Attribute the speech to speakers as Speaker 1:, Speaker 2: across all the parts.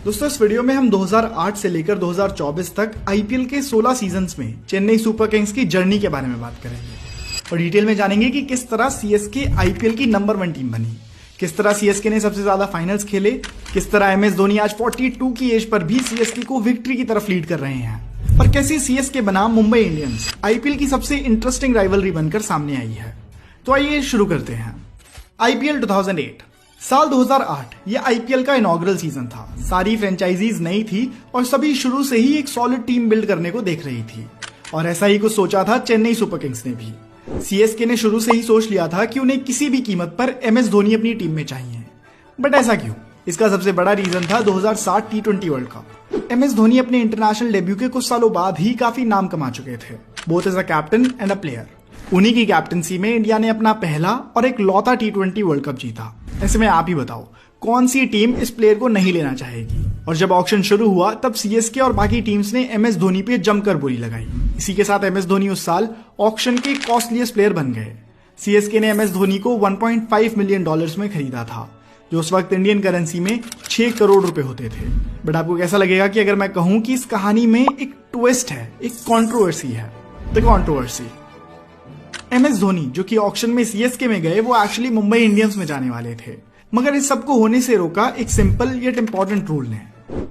Speaker 1: दोस्तों इस वीडियो में हम 2008 से लेकर 2024 तक आईपीएल के 16 सीजन्स में चेन्नई सुपर किंग्स की जर्नी के बारे में बात करेंगे और डिटेल में जानेंगे कि किस तरह सीएसके आईपीएल की नंबर 1 टीम बनी, किस तरह सीएसके ने सबसे ज्यादा फाइनल्स खेले, किस तरह एमएस धोनी आज 42 की एज पर भी सीएसके को विक्ट्री की तरफ लीड कर रहे हैं और कैसे सीएसके बना मुंबई इंडियंस आईपीएल की सबसे इंटरेस्टिंग राइवलरी बनकर सामने आई है। तो आइए शुरू करते हैं। आईपीएल 2008 साल 2008 ये आईपीएल का इनॉग्रल सीजन था। सारी फ्रेंचाइजीज नई थी और सभी शुरू से ही एक सॉलिड टीम बिल्ड करने को देख रही थी और ऐसा ही कुछ सोचा था चेन्नई सुपर किंग्स ने भी। सीएसके ने शुरू से ही सोच लिया था कि उन्हें किसी भी कीमत पर एमएस धोनी अपनी टीम में चाहिए। बट ऐसा क्यों? इसका सबसे बड़ा रीजन था 2007 टी20 वर्ल्ड कप। एमएस धोनी अपने इंटरनेशनल डेब्यू के कुछ सालों बाद ही काफी नाम कमा चुके थे, both as a captain and a player. उन्हीं की कैप्टनसी में इंडिया ने अपना पहला और एक लौता टी20 वर्ल्ड कप जीता। ऐसे में आप ही बताओ कौन सी टीम इस प्लेयर को नहीं लेना चाहेगी। और जब ऑक्शन शुरू हुआ तब सीएसके और बाकी टीम्स ने एमएस धोनी पे जमकर बोली लगाई। इसी के साथ एमएस धोनी उस साल ऑक्शन के कॉस्टलीस्ट प्लेयर बन गए। सीएसके ने एमएस धोनी को 1.5 मिलियन डॉलर्स में खरीदा था, जो उस वक्त इंडियन करेंसी में 6 करोड़ रुपए होते थे। बट आपको कैसा लगेगा कि अगर मैं कहूं कि इस कहानी में एक ट्विस्ट है, एक कंट्रोवर्सी है। द कंट्रोवर्सी, एमएस धोनी जो कि ऑक्शन में सीएसके में गए, वो एक्चुअली मुंबई इंडियंस में जाने वाले थे, मगर इस सबको होने से रोका एक सिंपल येट इंपॉर्टेंट रूल ने।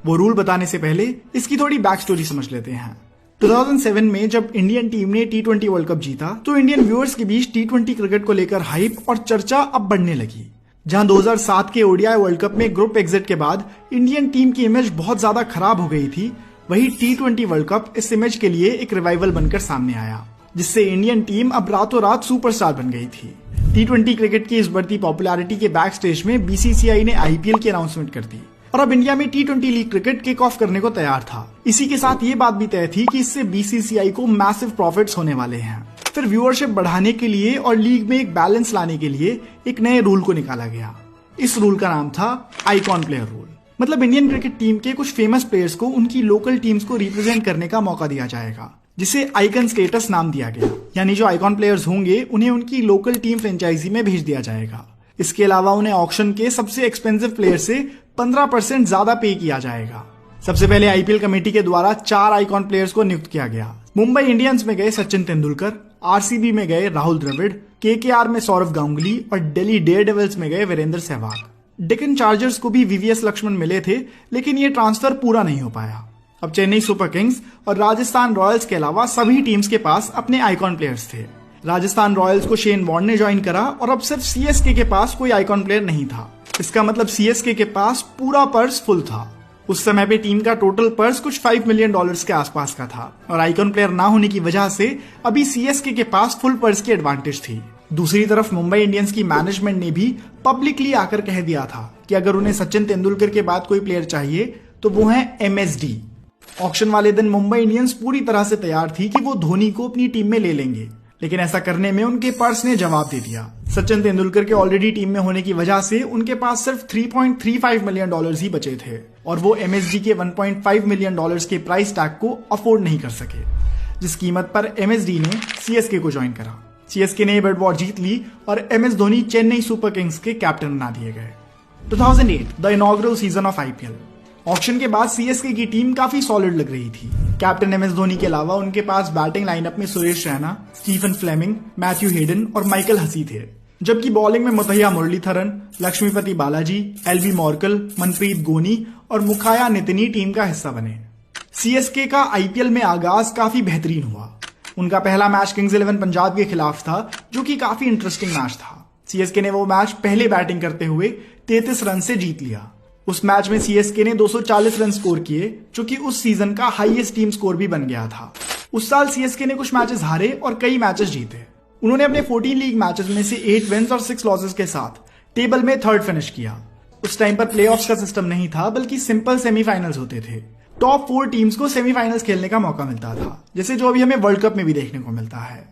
Speaker 1: वो रूल बताने से पहले इसकी थोड़ी बैक स्टोरी समझ लेते हैं। 2007 में जब इंडियन टीम ने टी20 वर्ल्ड कप जीता तो इंडियन व्यूअर्स के बीच टी20 क्रिकेट को लेकर हाइप और चर्चा अब बढ़ने लगी। जहां 2007 के ओडीआई वर्ल्ड कप में ग्रुप एग्जिट के बाद इंडियन टीम की इमेज बहुत ज्यादा खराब हो गई थी, वही टी20 वर्ल्ड कप इस इमेज के लिए एक रिवाइवल बनकर सामने आया, जिससे इंडियन टीम अब रातों रात सुपरस्टार बन गई थी। टी20 क्रिकेट की इस बढ़ती पॉपुलैरिटी के बैक स्टेज में बीसीसीआई ने आईपीएल की अनाउंसमेंट कर दी और अब इंडिया में टी20 लीग क्रिकेट किक ऑफ करने को तैयार था। इसी के साथ ये बात भी तय थी कि इससे बीसीसीआई को मैसिव प्रॉफिट्स होने वाले हैं। फिर व्यूअरशिप बढ़ाने के लिए और लीग में एक बैलेंस लाने के लिए एक नए रूल को निकाला गया। इस रूल का नाम था आइकॉन प्लेयर रूल। मतलब इंडियन क्रिकेट टीम के कुछ फेमस प्लेयर्स को उनकी लोकल टीम्स को रिप्रेजेंट करने का मौका दिया जाएगा, जिसे आइकन स्टेटस नाम दिया गया। यानी जो आइकॉन प्लेयर्स होंगे उन्हें उनकी लोकल टीम फ्रेंचाइजी में भेज दिया जाएगा। इसके अलावा उन्हें ऑक्शन के सबसे एक्सपेंसिव प्लेयर से 15% ज्यादा पे किया जाएगा। सबसे पहले आईपीएल कमेटी के द्वारा 4 आइकॉन प्लेयर्स को नियुक्त किया गया। मुंबई इंडियंस में गए सचिन तेंदुलकर, आरसीबी में गए राहुल द्रविड़, केकेआर में सौरव गांगुली और दिल्ली डेयरडेविल्स में गए वीरेंद्र सहवाग। डेक्कन चार्जर्स को भी वीवीएस लक्ष्मण मिले थे, लेकिन ये ट्रांसफर पूरा नहीं हो पाया। अब चेन्नई सुपर किंग्स और राजस्थान रॉयल्स के अलावा सभी टीम्स के पास अपने आइकॉन प्लेयर्स थे। राजस्थान रॉयल्स को शेन वॉर्न ने ज्वाइन करा और अब सिर्फ सीएसके के पास कोई आइकॉन प्लेयर नहीं था। इसका मतलब सीएसके के पास पूरा पर्स फुल था। उस समय पे टीम का टोटल पर्स कुछ 5 मिलियन डॉलर्स के आसपास का था और आइकॉन प्लेयर ना होने की वजह से अभी सीएसके के पास फुल पर्स की एडवांटेज थी। दूसरी तरफ मुंबई इंडियंस की मैनेजमेंट ने भी पब्लिकली आकर कह दिया था कि अगर उन्हें सचिन तेंदुलकर के बाद कोई प्लेयर चाहिए तो वो है एमएसडी। ऑक्शन वाले दिन मुंबई इंडियंस पूरी तरह से तैयार थी कि वो धोनी को अपनी टीम में ले लेंगे, लेकिन ऐसा करने में उनके पर्स ने जवाब दे दिया। सचिन तेंदुलकर के ऑलरेडी टीम में होने की वजह से उनके पास सिर्फ 3.35 मिलियन डॉलर्स ही बचे थे और वो एमएसडी के 1.5 मिलियन डॉलर्स के प्राइस टैग को अफोर्ड नहीं कर सके, जिस कीमत पर एमएसडी ने सीएसके को ज्वाइन करा। सीएसके ने बेट वॉर जीत ली और MS Dhoni Chennai super Kings के कैप्टन बना दिए गए। 2008 the inaugural season of IPL. Auction के बाद सीएसके की टीम काफी सॉलिड लग रही थी। कैप्टन एमएस धोनी के अलावा उनके पास बैटिंग लाइनअप में Suresh Raina, Stephen Fleming, Matthew Hayden और माइकल हसी थे, जबकि बॉलिंग में मुथैया मुरलीधरन, लक्ष्मीपति बालाजी, एलबी मॉर्कल, मनप्रीत गोनी और मुखाया नितिनी टीम का हिस्सा बने। सीएसके का आईपीएल में आगाज काफी बेहतरीन हुआ। उनका पहला मैच किंग्स 11 पंजाब के खिलाफ था, जो कि काफी इंटरेस्टिंग मैच था। सीएसके ने वो मैच पहले बैटिंग करते हुए 33 रन से जीत लिया। उस मैच में सीएसके ने 240 रन स्कोर किए, जो कि उस सीजन का हाईएस्ट टीम स्कोर भी बन गया था। उस साल सीएसके ने कुछ मैचेस हारे और कई मैचेस जीते। उन्होंने अपने 14 लीग मैचेस में से 8 विन्स और 6 लॉसेस के साथ टेबल में 3rd फिनिश किया। उस टाइम पर प्लेऑफ्स का सिस्टम नहीं था, बल्कि सिंपल सेमीफाइनल्स होते थे। टॉप 4 टीम्स को सेमीफाइनल्स खेलने का मौका मिलता था, जैसे जो अभी हमें वर्ल्ड कप में भी देखने को मिलता है।